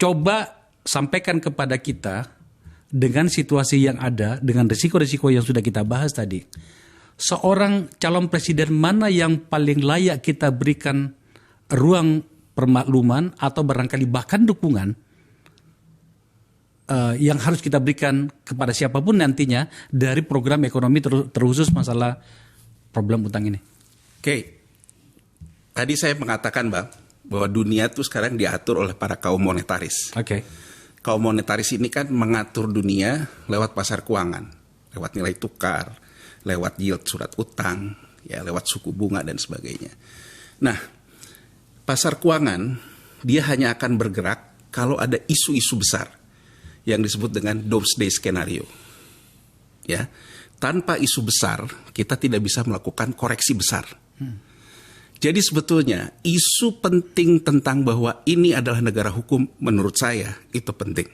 coba sampaikan kepada kita dengan situasi yang ada, dengan risiko-risiko yang sudah kita bahas tadi. Seorang calon presiden mana yang paling layak kita berikan ruang permakluman atau barangkali bahkan dukungan yang harus kita berikan kepada siapapun nantinya dari program ekonomi terkhusus masalah problem utang ini. Oke. Tadi saya mengatakan, Bang, bahwa dunia itu sekarang diatur oleh para kaum monetaris. Oke. Kaum monetaris ini kan mengatur dunia lewat pasar keuangan, lewat nilai tukar, lewat yield surat utang, ya, lewat suku bunga dan sebagainya. Nah, pasar keuangan dia hanya akan bergerak kalau ada isu-isu besar yang disebut dengan doomsday scenario. Ya, tanpa isu besar kita tidak bisa melakukan koreksi besar. Jadi sebetulnya isu penting tentang bahwa ini adalah negara hukum menurut saya itu penting.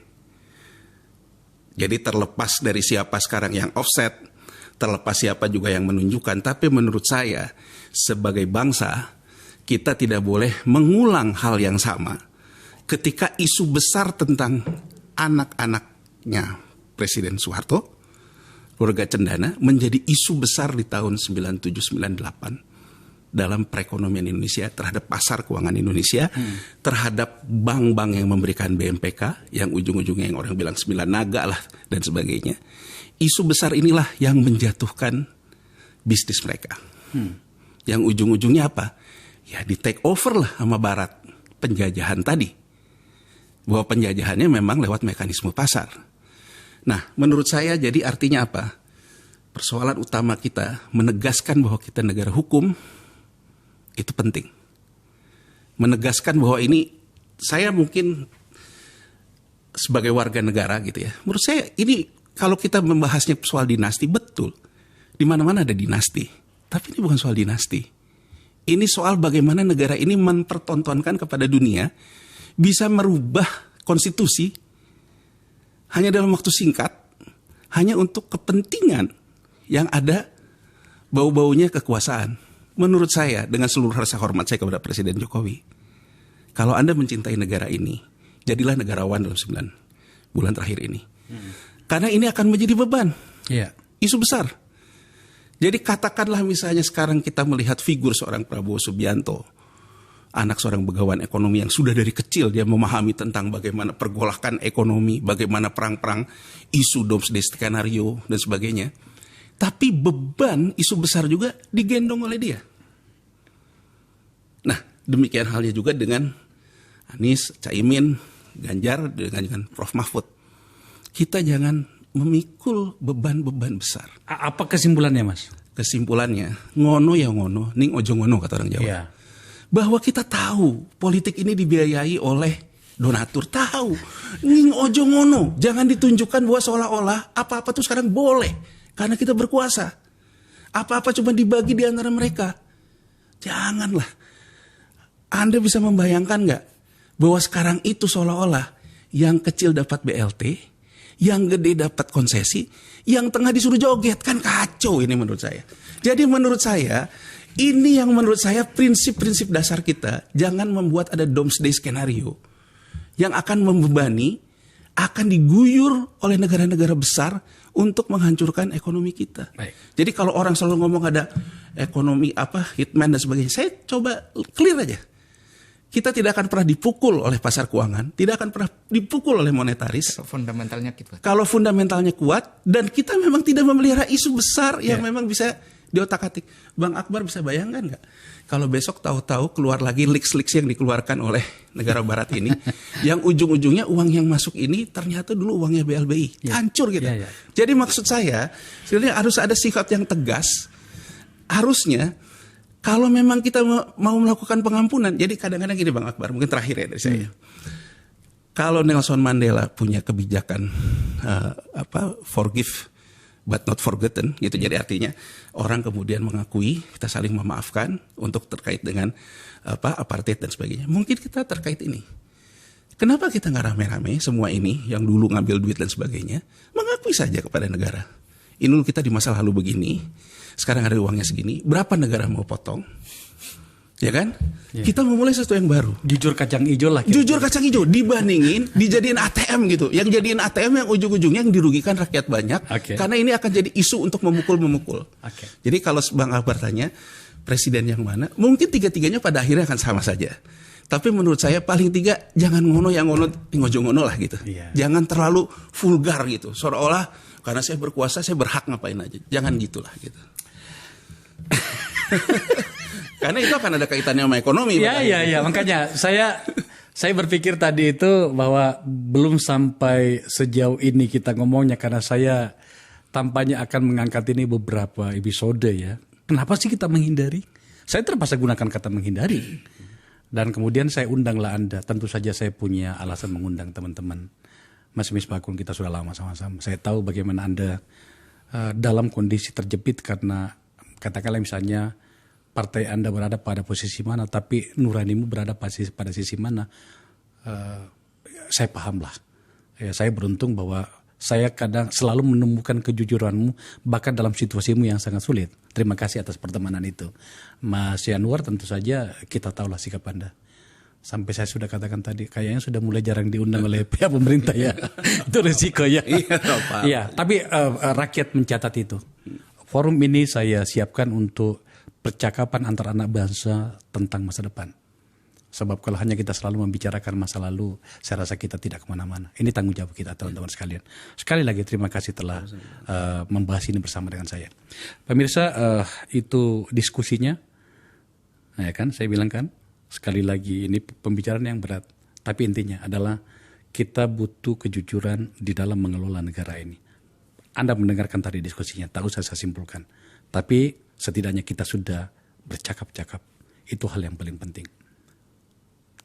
Jadi terlepas dari siapa sekarang yang offset, terlepas siapa juga yang menunjukkan, tapi menurut saya sebagai bangsa kita tidak boleh mengulang hal yang sama ketika isu besar tentang anak-anaknya Presiden Soeharto, keluarga Cendana menjadi isu besar di tahun 97-98. Dalam perekonomian Indonesia, terhadap pasar keuangan Indonesia, terhadap bank-bank yang memberikan BMPK, yang ujung-ujungnya yang orang bilang 9 naga lah, dan sebagainya. Isu besar inilah yang menjatuhkan bisnis mereka. Yang ujung-ujungnya apa? Ya di take over lah sama Barat, penjajahan tadi. Bahwa penjajahannya memang lewat mekanisme pasar. Nah, menurut saya jadi artinya apa? Persoalan utama kita menegaskan bahwa kita negara hukum, itu penting. Menegaskan bahwa ini, saya mungkin sebagai warga negara gitu ya, menurut saya ini kalau kita membahasnya soal dinasti, betul. Di mana-mana ada dinasti. Tapi ini bukan soal dinasti. Ini soal bagaimana negara ini mempertontonkan kepada dunia bisa merubah konstitusi hanya dalam waktu singkat, hanya untuk kepentingan yang ada bau-baunya kekuasaan. Menurut saya, dengan seluruh rasa hormat saya kepada Presiden Jokowi, kalau Anda mencintai negara ini, jadilah negarawan dalam 9 bulan terakhir ini. Karena ini akan menjadi beban. Isu besar. Jadi katakanlah misalnya sekarang kita melihat figur seorang Prabowo Subianto, anak seorang begawan ekonomi yang sudah dari kecil dia memahami tentang bagaimana pergolakan ekonomi, bagaimana perang-perang, isu doomsday skenario dan sebagainya. Tapi beban isu besar juga digendong oleh dia. Nah, demikian halnya juga dengan Anies, Caimin, Ganjar, dengan Prof. Mahfud. Kita jangan memikul beban-beban besar. Apa kesimpulannya, Mas? Kesimpulannya, ngono ya ngono, ning ojo ngono kata orang Jawa. Ya. Bahwa kita tahu politik ini dibiayai oleh donatur, tahu. Ning ojo ngono, jangan ditunjukkan bahwa seolah-olah apa-apa tuh sekarang boleh. Karena kita berkuasa. Apa-apa cuma dibagi di antara mereka. Janganlah. Anda bisa membayangkan nggak bahwa sekarang itu seolah-olah yang kecil dapat BLT, yang gede dapat konsesi, yang tengah disuruh joget. Kan kacau ini menurut saya. Jadi menurut saya, ini yang menurut saya prinsip-prinsip dasar kita. Jangan membuat ada doomsday skenario yang akan membebani, akan diguyur oleh negara-negara besar untuk menghancurkan ekonomi kita. Baik. Jadi kalau orang selalu ngomong ada ekonomi hitman dan sebagainya, saya coba clear aja. Kita tidak akan pernah dipukul oleh pasar keuangan, tidak akan pernah dipukul oleh monetaris. Fundamentalnya kuat. Kalau fundamentalnya kuat dan kita memang tidak memelihara isu besar yang memang bisa diotak-atik. Bang Akbar bisa bayangkan nggak? Kalau besok tahu-tahu keluar lagi leaks-leaks yang dikeluarkan oleh negara barat ini, yang ujung-ujungnya uang yang masuk ini ternyata dulu uangnya BLBI, hancur gitu. Jadi maksud saya, sebenarnya harus ada sikap yang tegas. Harusnya kalau memang kita mau melakukan pengampunan, jadi kadang-kadang gini Bang Akbar, mungkin terakhir ya dari saya. Kalau Nelson Mandela punya kebijakan forgive but not forgotten, gitu. Jadi artinya orang kemudian mengakui, kita saling memaafkan untuk terkait dengan apartheid dan sebagainya. Mungkin kita terkait ini. Kenapa kita nggak rame-rame semua ini yang dulu ngambil duit dan sebagainya, mengakui saja kepada negara. Ini dulu kita di masa lalu begini, sekarang ada uangnya segini, berapa negara mau potong? Ya kan? Kita memulai sesuatu yang baru. Jujur kacang hijau lah. Kira-kira. Jujur kacang hijau dibandingin dijadiin ATM gitu. Yang jadiin ATM yang ujung-ujungnya yang dirugikan rakyat banyak. Karena ini akan jadi isu untuk memukul-memukul. Jadi kalau Bang Akbar tanya presiden yang mana, mungkin tiga-tiganya pada akhirnya akan sama saja. Tapi menurut saya paling tiga jangan ngono yang ngono ngojo ngono lah gitu. Jangan terlalu vulgar gitu. Seolah-olah karena saya berkuasa saya berhak ngapain aja. Jangan gitulah gitu. Karena itu akan ada kaitannya sama ekonomi. Iya. Makanya saya berpikir tadi itu bahwa belum sampai sejauh ini kita ngomongnya, karena saya tampaknya akan mengangkat ini beberapa episode ya. Kenapa sih kita menghindari? Saya terpaksa gunakan kata menghindari. Dan kemudian saya undanglah Anda. Tentu saja saya punya alasan mengundang teman-teman. Mas Misbakun, kita sudah lama sama-sama. Saya tahu bagaimana Anda dalam kondisi terjepit karena katakanlah misalnya partai Anda berada pada posisi mana, tapi nuranimu berada pada sisi mana. Saya pahamlah. Ya, saya beruntung bahwa saya kadang selalu menemukan kejujuranmu bahkan dalam situasimu yang sangat sulit. Terima kasih atas pertemanan itu. Mas Yanuar, tentu saja kita tahulah sikap Anda. Sampai saya sudah katakan tadi, kayaknya sudah mulai jarang diundang oleh pihak pemerintah ya. Itu resiko ya. Iya, tapi rakyat mencatat itu. Forum ini saya siapkan untuk percakapan antara anak bangsa tentang masa depan. Sebab kalau hanya kita selalu membicarakan masa lalu, saya rasa kita tidak kemana-mana. Ini tanggung jawab kita, teman-teman sekalian. Sekali lagi terima kasih telah membahas ini bersama dengan saya. Pemirsa, itu diskusinya. Nah, ya kan, saya bilang kan, sekali lagi ini pembicaraan yang berat. Tapi intinya adalah kita butuh kejujuran di dalam mengelola negara ini. Anda mendengarkan tadi diskusinya, tak usah saya simpulkan. Tapi setidaknya kita sudah bercakap-cakap. Itu hal yang paling penting.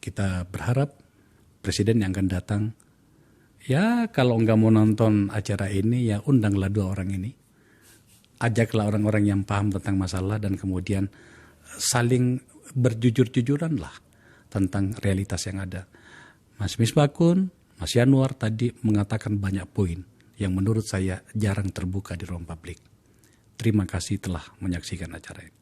Kita berharap presiden yang akan datang, ya kalau enggak mau nonton acara ini, ya undanglah dua orang ini. Ajaklah orang-orang yang paham tentang masalah dan kemudian saling berjujur-jujuran lah tentang realitas yang ada. Mas Misbakun, Mas Yanuar tadi mengatakan banyak poin yang menurut saya jarang terbuka di ruang publik. Terima kasih telah menyaksikan acara ini.